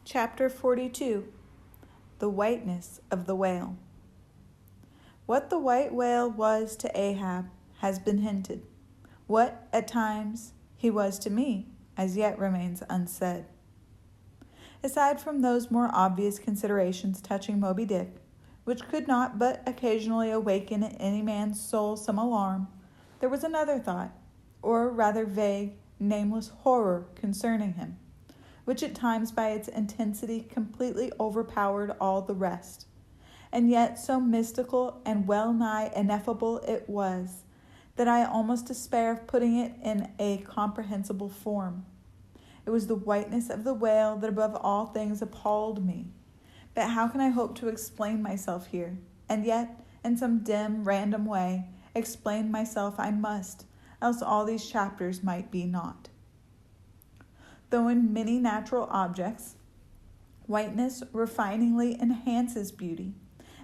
Chapter 42. The Whiteness of the Whale. What the white whale was to Ahab has been hinted. What, at times, he was to me, as yet remains unsaid. Aside from those more obvious considerations touching Moby Dick, which could not but occasionally awaken in any man's soul some alarm, there was another thought, or rather vague, nameless horror concerning him, which at times by its intensity completely overpowered all the rest, and yet so mystical and well-nigh ineffable it was, that I almost despair of putting it in a comprehensible form. It was the whiteness of the whale that above all things appalled me. But how can I hope to explain myself here? And yet, in some dim, random way, explain myself I must, else all these chapters might be naught. Though in many natural objects, whiteness refiningly enhances beauty,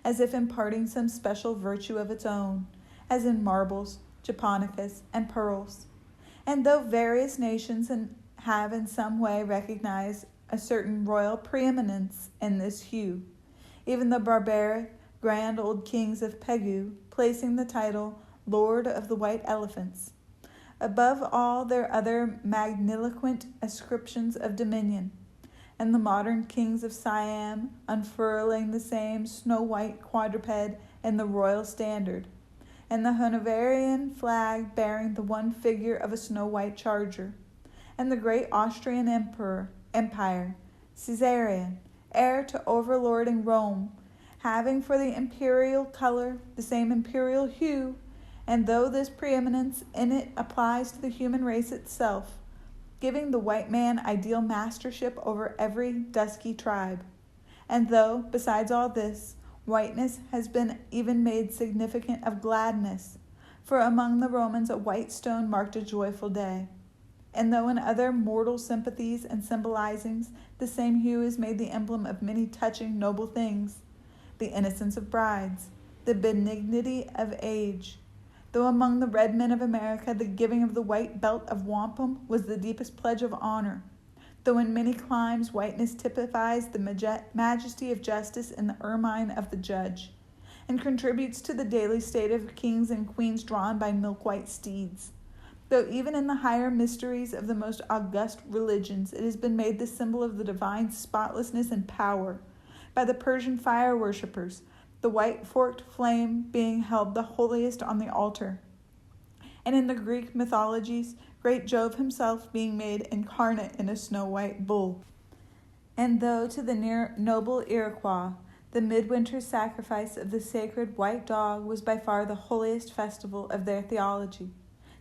as if imparting some special virtue of its own, as in marbles, japonicas, and pearls. And though various nations have in some way recognized a certain royal preeminence in this hue, even the barbaric, grand old kings of Pegu placing the title Lord of the White Elephants above all their other magniloquent ascriptions of dominion, and the modern kings of Siam unfurling the same snow-white quadruped in the royal standard, and the Hanoverian flag bearing the one figure of a snow-white charger, and the great Austrian empire, Caesarion, heir to overlording Rome, having for the imperial color the same imperial hue, and though this preeminence in it applies to the human race itself, giving the white man ideal mastership over every dusky tribe, and though, besides all this, whiteness has been even made significant of gladness, for among the Romans a white stone marked a joyful day, and though in other mortal sympathies and symbolizings the same hue is made the emblem of many touching noble things, the innocence of brides, the benignity of age, though among the red men of America the giving of the white belt of wampum was the deepest pledge of honor, though in many climes whiteness typifies the majesty of justice in the ermine of the judge, and contributes to the daily state of kings and queens drawn by milk-white steeds, though even in the higher mysteries of the most august religions it has been made the symbol of the divine spotlessness and power, by the Persian fire worshippers, the white forked flame being held the holiest on the altar, and in the Greek mythologies, great Jove himself being made incarnate in a snow-white bull. And though to the noble Iroquois, the midwinter sacrifice of the sacred white dog was by far the holiest festival of their theology,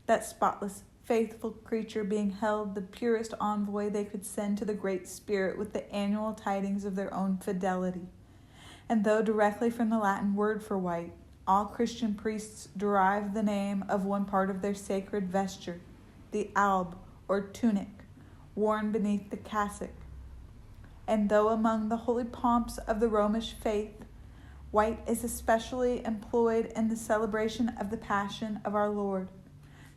that spotless, faithful creature being held the purest envoy they could send to the Great Spirit with the annual tidings of their own fidelity. And though directly from the Latin word for white, all Christian priests derive the name of one part of their sacred vesture, the alb, or tunic, worn beneath the cassock. And though among the holy pomps of the Romish faith, white is especially employed in the celebration of the Passion of our Lord,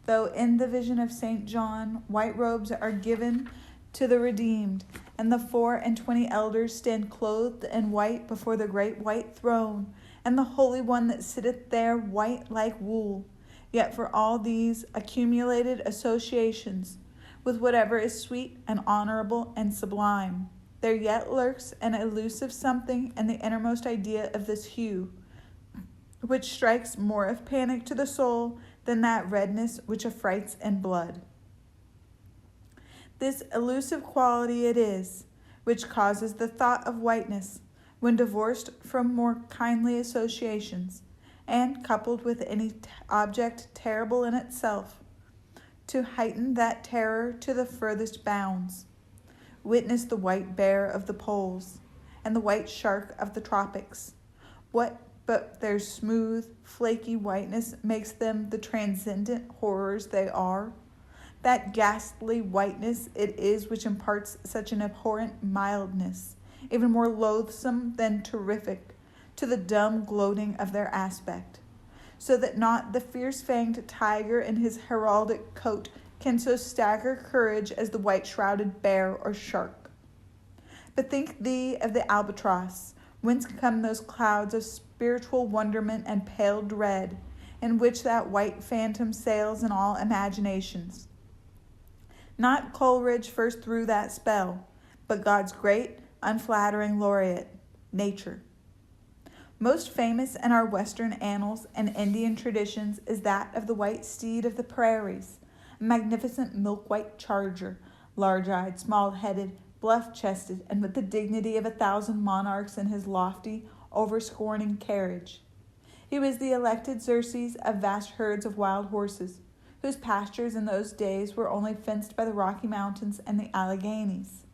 though in the vision of St. John, white robes are given to the redeemed, and the 24 elders stand clothed in white before the great white throne, and the Holy One that sitteth there white like wool. Yet for all these accumulated associations, with whatever is sweet and honorable and sublime, there yet lurks an elusive something in the innermost idea of this hue, which strikes more of panic to the soul than that redness which affrights in blood. This elusive quality it is which causes the thought of whiteness, when divorced from more kindly associations, and coupled with any object terrible in itself, to heighten that terror to the furthest bounds. Witness the white bear of the poles, and the white shark of the tropics. What but their smooth, flaky whiteness makes them the transcendent horrors they are? That ghastly whiteness it is which imparts such an abhorrent mildness, even more loathsome than terrific, to the dumb gloating of their aspect, so that not the fierce-fanged tiger in his heraldic coat can so stagger courage as the white-shrouded bear or shark. Bethink thee of the albatross, whence come those clouds of spiritual wonderment and pale dread, in which that white phantom sails in all imaginations. Not Coleridge first threw that spell, but God's great, unflattering laureate, Nature. Most famous in our Western annals and Indian traditions is that of the white steed of the prairies, a magnificent milk-white charger, large-eyed, small-headed, bluff-chested, and with the dignity of 1,000 monarchs in his lofty, overscorning carriage. He was the elected Xerxes of vast herds of wild horses, whose pastures in those days were only fenced by the Rocky Mountains and the Alleghanies.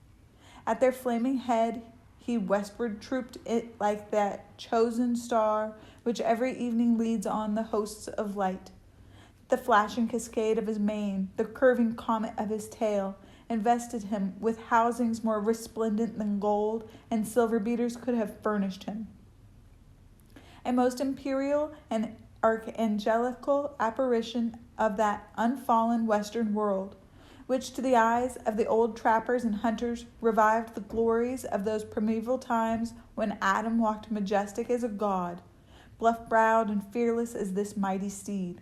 At their flaming head he westward trooped it like that chosen star which every evening leads on the hosts of light. The flashing cascade of his mane, the curving comet of his tail, invested him with housings more resplendent than gold and silver beaters could have furnished him. A most imperial and archangelical apparition of that unfallen western world, which to the eyes of the old trappers and hunters revived the glories of those primeval times when Adam walked majestic as a god, bluff-browed and fearless as this mighty steed.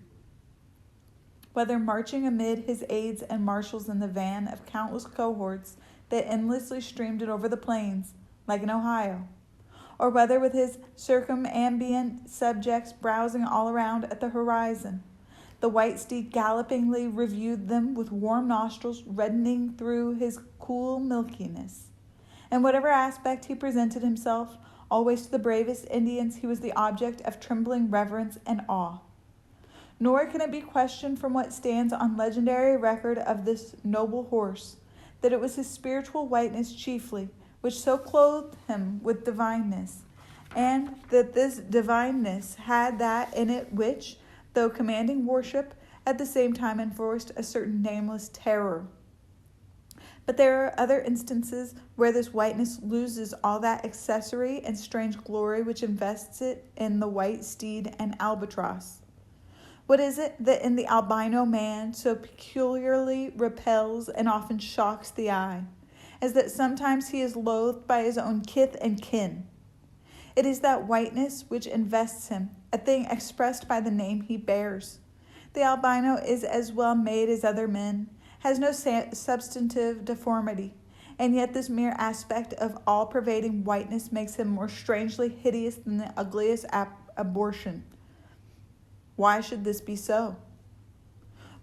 Whether marching amid his aides and marshals in the van of countless cohorts that endlessly streamed it over the plains, like an Ohio, or whether with his circumambient subjects browsing all around at the horizon, the white steed gallopingly reviewed them with warm nostrils reddening through his cool milkiness. In whatever aspect he presented himself, always to the bravest Indians he was the object of trembling reverence and awe. Nor can it be questioned from what stands on legendary record of this noble horse, that it was his spiritual whiteness chiefly, which so clothed him with divineness, and that this divineness had that in it which, though commanding worship, at the same time enforced a certain nameless terror. But there are other instances where this whiteness loses all that accessory and strange glory which invests it in the white steed and albatross. What is it that in the albino man so peculiarly repels and often shocks the eye, is that sometimes he is loathed by his own kith and kin. It is that whiteness which invests him, a thing expressed by the name he bears. The albino is as well made as other men, has no substantive deformity, and yet this mere aspect of all-pervading whiteness makes him more strangely hideous than the ugliest abortion. Why should this be so?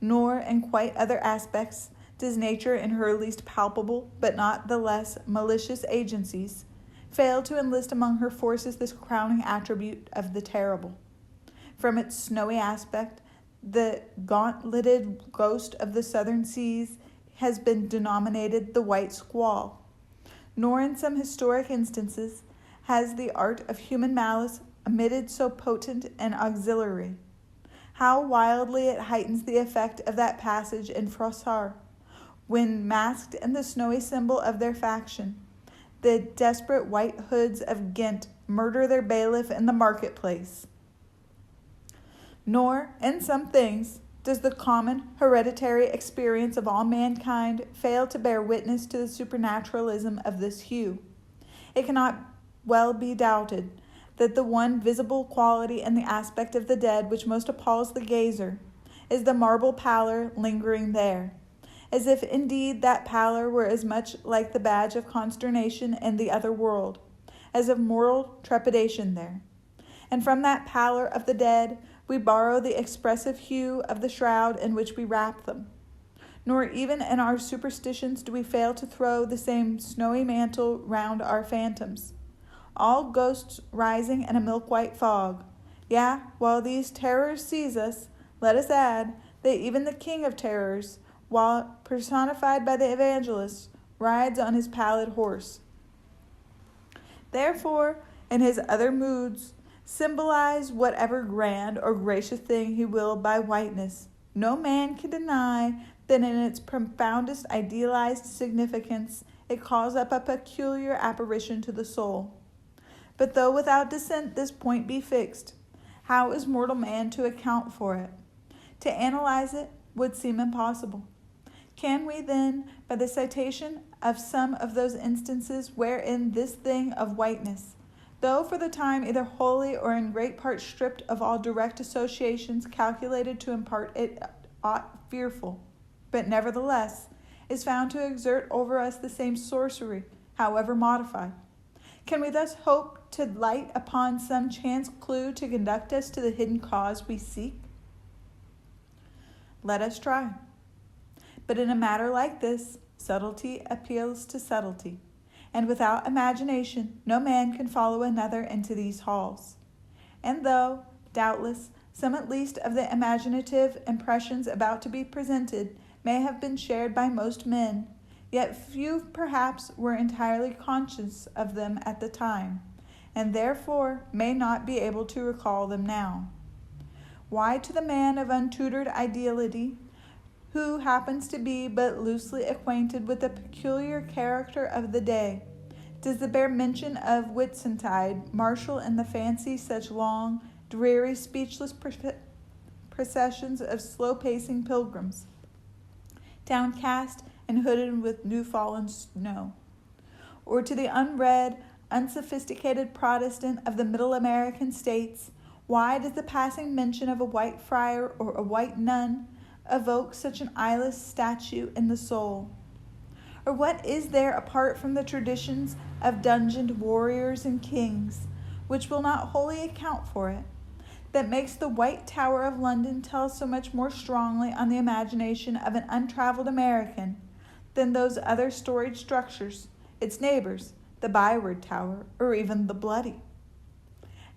Nor, in quite other aspects, does nature in her least palpable, but not the less malicious agencies, fail to enlist among her forces this crowning attribute of the terrible. From its snowy aspect, the gauntleted ghost of the southern seas has been denominated the white squall. Nor in some historic instances has the art of human malice omitted so potent an auxiliary. How wildly it heightens the effect of that passage in Froissart, when, masked in the snowy symbol of their faction, the desperate white hoods of Ghent murder their bailiff in the marketplace. Nor, in some things, does the common hereditary experience of all mankind fail to bear witness to the supernaturalism of this hue. It cannot well be doubted that the one visible quality in the aspect of the dead which most appalls the gazer is the marble pallor lingering there, as if indeed that pallor were as much like the badge of consternation in the other world, as of mortal trepidation there. And from that pallor of the dead we borrow the expressive hue of the shroud in which we wrap them. Nor even in our superstitions do we fail to throw the same snowy mantle round our phantoms, all ghosts rising in a milk-white fog. Yea, while these terrors seize us, let us add that even the King of Terrors, while personified by the evangelist, rides on his pallid horse. Therefore, in his other moods, symbolize whatever grand or gracious thing he will by whiteness, no man can deny that in its profoundest idealized significance it calls up a peculiar apparition to the soul. But though without dissent this point be fixed, how is mortal man to account for it? To analyze it would seem impossible. Can we then, by the citation of some of those instances wherein this thing of whiteness, though for the time either wholly or in great part stripped of all direct associations calculated to impart it aught fearful, but nevertheless is found to exert over us the same sorcery, however modified, can we thus hope to light upon some chance clue to conduct us to the hidden cause we seek? Let us try. But in a matter like this, subtlety appeals to subtlety, and without imagination no man can follow another into these halls. And though, doubtless, some at least of the imaginative impressions about to be presented may have been shared by most men, yet few perhaps were entirely conscious of them at the time, and therefore may not be able to recall them now. Why, to the man of untutored ideality, who happens to be but loosely acquainted with the peculiar character of the day, does the bare mention of Whitsuntide marshal in the fancy such long, dreary, speechless processions of slow-pacing pilgrims, downcast and hooded with new-fallen snow? Or to the unread, unsophisticated Protestant of the Middle American states, why does the passing mention of a white friar or a white nun evoke such an eyeless statue in the soul? Or what is there apart from the traditions of dungeoned warriors and kings, which will not wholly account for it, that makes the White Tower of London tell so much more strongly on the imagination of an untraveled American than those other storied structures, its neighbors, the Byward Tower, or even the Bloody?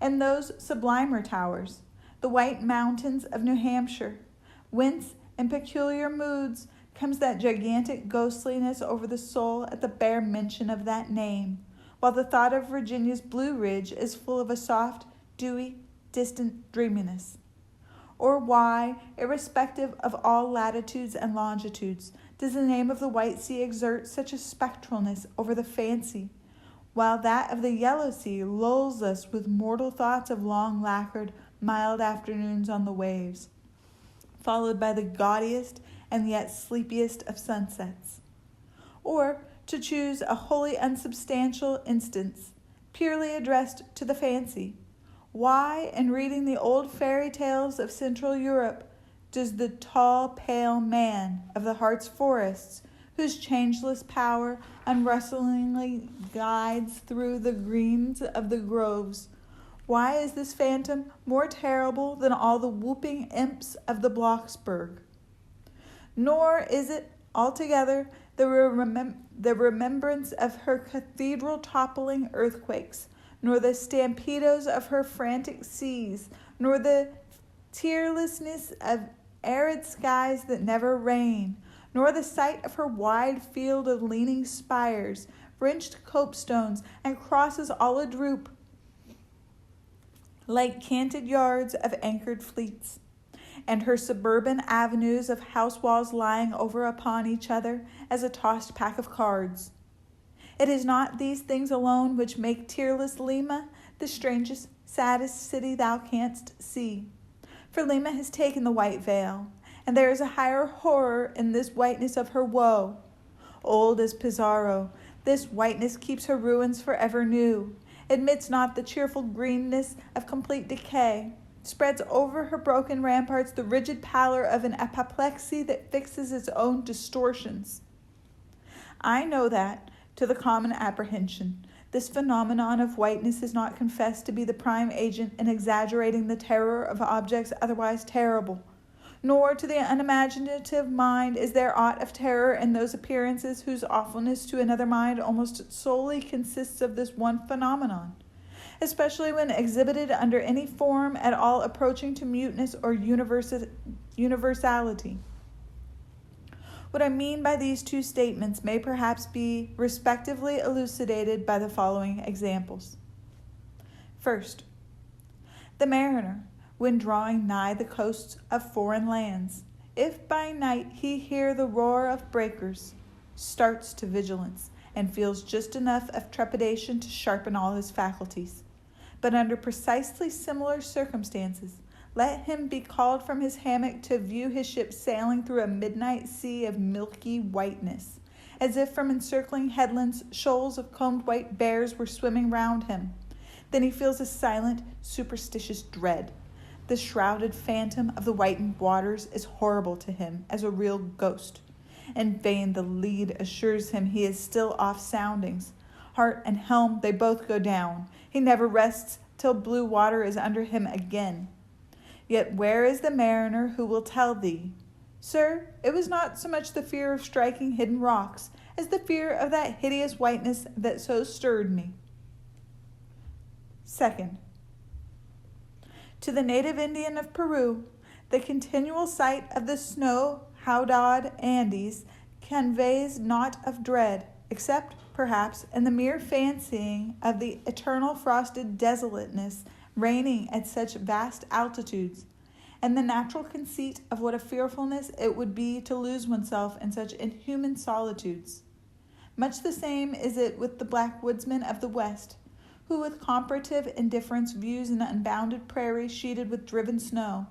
And those sublimer towers, the White Mountains of New Hampshire, whence in peculiar moods comes that gigantic ghostliness over the soul at the bare mention of that name, while the thought of Virginia's Blue Ridge is full of a soft, dewy, distant dreaminess? Or why, irrespective of all latitudes and longitudes, does the name of the White Sea exert such a spectralness over the fancy, while that of the Yellow Sea lulls us with mortal thoughts of long lacquered, mild afternoons on the waves, followed by the gaudiest and yet sleepiest of sunsets? Or, to choose a wholly unsubstantial instance, purely addressed to the fancy, why, in reading the old fairy tales of Central Europe, does the tall, pale man of the Hartz forests, whose changeless power unrustlingly guides through the greens of the groves, why is this phantom more terrible than all the whooping imps of the Blocksberg? Nor is it altogether the remembrance of her cathedral toppling earthquakes, nor the stampedos of her frantic seas, nor the tearlessness of arid skies that never rain, nor the sight of her wide field of leaning spires, wrenched copestones, and crosses all adroop, like canted yards of anchored fleets, and her suburban avenues of house walls lying over upon each other as a tossed pack of cards. It is not these things alone which make tearless Lima the strangest, saddest city thou canst see. For Lima has taken the white veil, and there is a higher horror in this whiteness of her woe. Old as Pizarro, this whiteness keeps her ruins forever new, admits not the cheerful greenness of complete decay, spreads over her broken ramparts the rigid pallor of an apoplexy that fixes its own distortions. I know that, to the common apprehension, this phenomenon of whiteness is not confessed to be the prime agent in exaggerating the terror of objects otherwise terrible, nor to the unimaginative mind is there aught of terror in those appearances whose awfulness to another mind almost solely consists of this one phenomenon, especially when exhibited under any form at all approaching to muteness or universality. What I mean by these two statements may perhaps be respectively elucidated by the following examples. First, the mariner, when drawing nigh the coasts of foreign lands, if by night he hear the roar of breakers, starts to vigilance, and feels just enough of trepidation to sharpen all his faculties. But under precisely similar circumstances, Let him be called from his hammock to view his ship sailing through a midnight sea of milky whiteness, as if from encircling headlands shoals of combed white bears were swimming round him. Then he feels a silent, superstitious dread. The shrouded phantom of the whitened waters is horrible to him as a real ghost. In vain the lead assures him he is still off soundings. Heart and helm, they both go down. He never rests till blue water is under him again. Yet where is the mariner who will tell thee, Sir, it was not so much the fear of striking hidden rocks as the fear of that hideous whiteness that so stirred me. Second, to the native Indian of Peru, the continual sight of the snow-howded Andes conveys naught of dread, except, perhaps, in the mere fancying of the eternal frosted desolateness reigning at such vast altitudes, and the natural conceit of what a fearfulness it would be to lose oneself in such inhuman solitudes. Much the same is it with the black woodsman of the West, who with comparative indifference views an unbounded prairie sheeted with driven snow.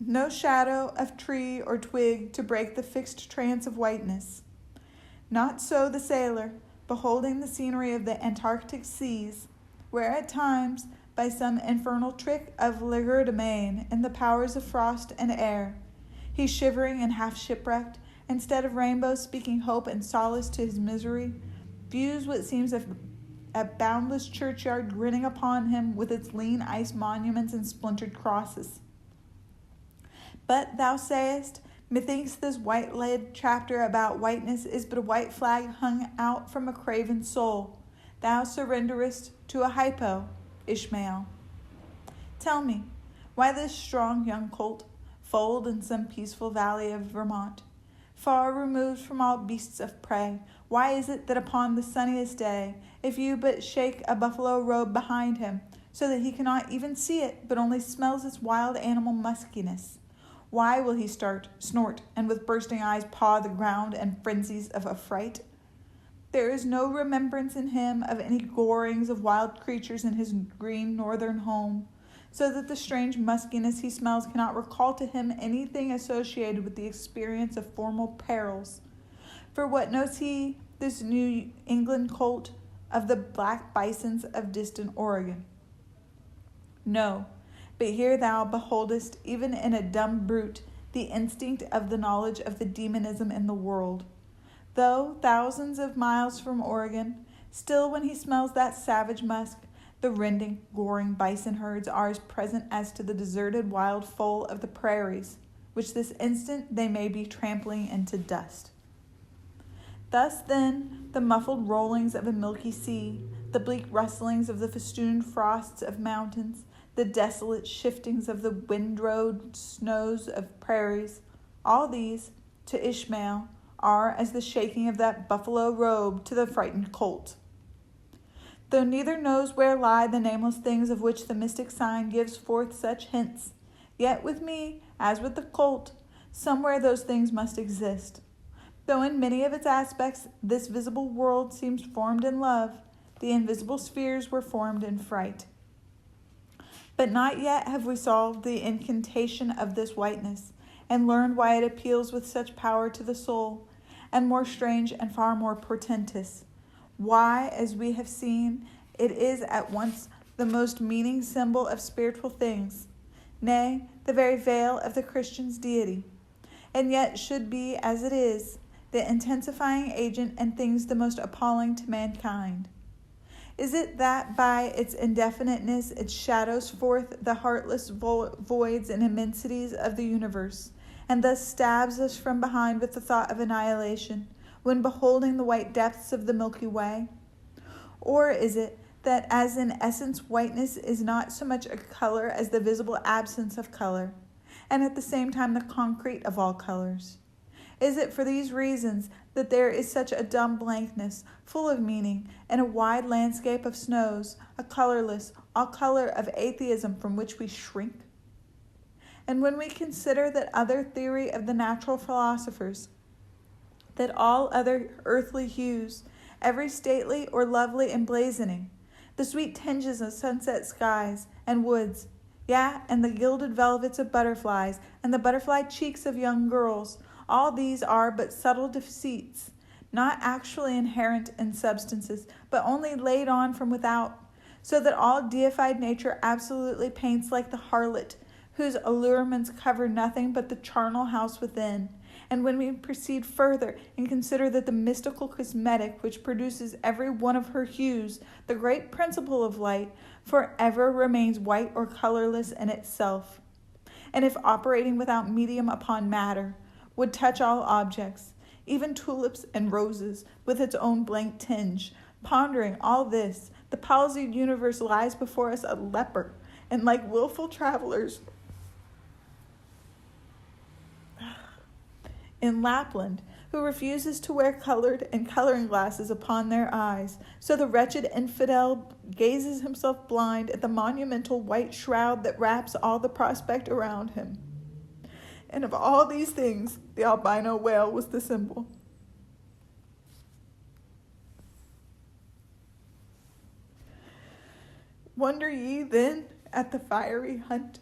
No shadow of tree or twig to break the fixed trance of whiteness. Not so the sailor, beholding the scenery of the Antarctic seas, where at times, by some infernal trick of legerdemain in the powers of frost and air, he shivering and half shipwrecked, instead of rainbows speaking hope and solace to his misery, views what seems a boundless churchyard grinning upon him with its lean ice monuments and splintered crosses. But thou sayest, methinks this white-lead chapter about whiteness is but a white flag hung out from a craven soul. Thou surrenderest to a hypo, Ishmael. Tell me, why this strong young colt, foaled in some peaceful valley of Vermont, far removed from all beasts of prey, why is it that upon the sunniest day, if you but shake a buffalo robe behind him, so that he cannot even see it, but only smells its wild animal muskiness, why will he start, snort, and with bursting eyes paw the ground in frenzies of affright? There is no remembrance in him of any gorings of wild creatures in his green northern home, so that the strange muskiness he smells cannot recall to him anything associated with the experience of former perils. For what knows he, this New England colt, of the black bisons of distant Oregon? No, but here thou beholdest, even in a dumb brute, the instinct of the knowledge of the demonism in the world. Though thousands of miles from Oregon, still when he smells that savage musk, the rending, goring bison herds are as present as to the deserted wild foal of the prairies, which this instant they may be trampling into dust. Thus, then, the muffled rollings of a milky sea, the bleak rustlings of the festooned frosts of mountains, the desolate shiftings of the windrowed snows of prairies, all these, to Ishmael, are as the shaking of that buffalo robe to the frightened colt. Though neither knows where lie the nameless things of which the mystic sign gives forth such hints, yet with me, as with the colt, somewhere those things must exist. Though in many of its aspects this visible world seems formed in love, the invisible spheres were formed in fright. But not yet have we solved the incantation of this whiteness, and learned why it appeals with such power to the soul, and more strange and far more portentous. Why, as we have seen, it is at once the most meaning symbol of spiritual things, nay, the very veil of the Christian's deity, and yet should be, as it is, the intensifying agent in things the most appalling to mankind. Is it that by its indefiniteness it shadows forth the heartless voids and immensities of the universe, and thus stabs us from behind with the thought of annihilation, when beholding the white depths of the Milky Way? Or is it that as in essence whiteness is not so much a color as the visible absence of color, and at the same time the concrete of all colors? Is it for these reasons that there is such a dumb blankness, full of meaning, in a wide landscape of snows, a colorless, all color of atheism from which we shrink? And when we consider that other theory of the natural philosophers, that all other earthly hues, every stately or lovely emblazoning, the sweet tinges of sunset skies and woods, Yeah, and the gilded velvets of butterflies, and the butterfly cheeks of young girls. All these are but subtle deceits, not actually inherent in substances, but only laid on from without, so that all deified nature absolutely paints like the harlot, whose allurements cover nothing but the charnel house within. And when we proceed further and consider that the mystical cosmetic which produces every one of her hues, the great principle of light, forever remains white or colorless in itself, and if operating without medium upon matter, would touch all objects, even tulips and roses, with its own blank tinge. Pondering all this, the palsied universe lies before us a leper, and like willful travelers in Lapland, who refuses to wear colored and coloring glasses upon their eyes. So the wretched infidel gazes himself blind at the monumental white shroud that wraps all the prospect around him. And of all these things, the albino whale was the symbol. Wonder ye then at the fiery hunt?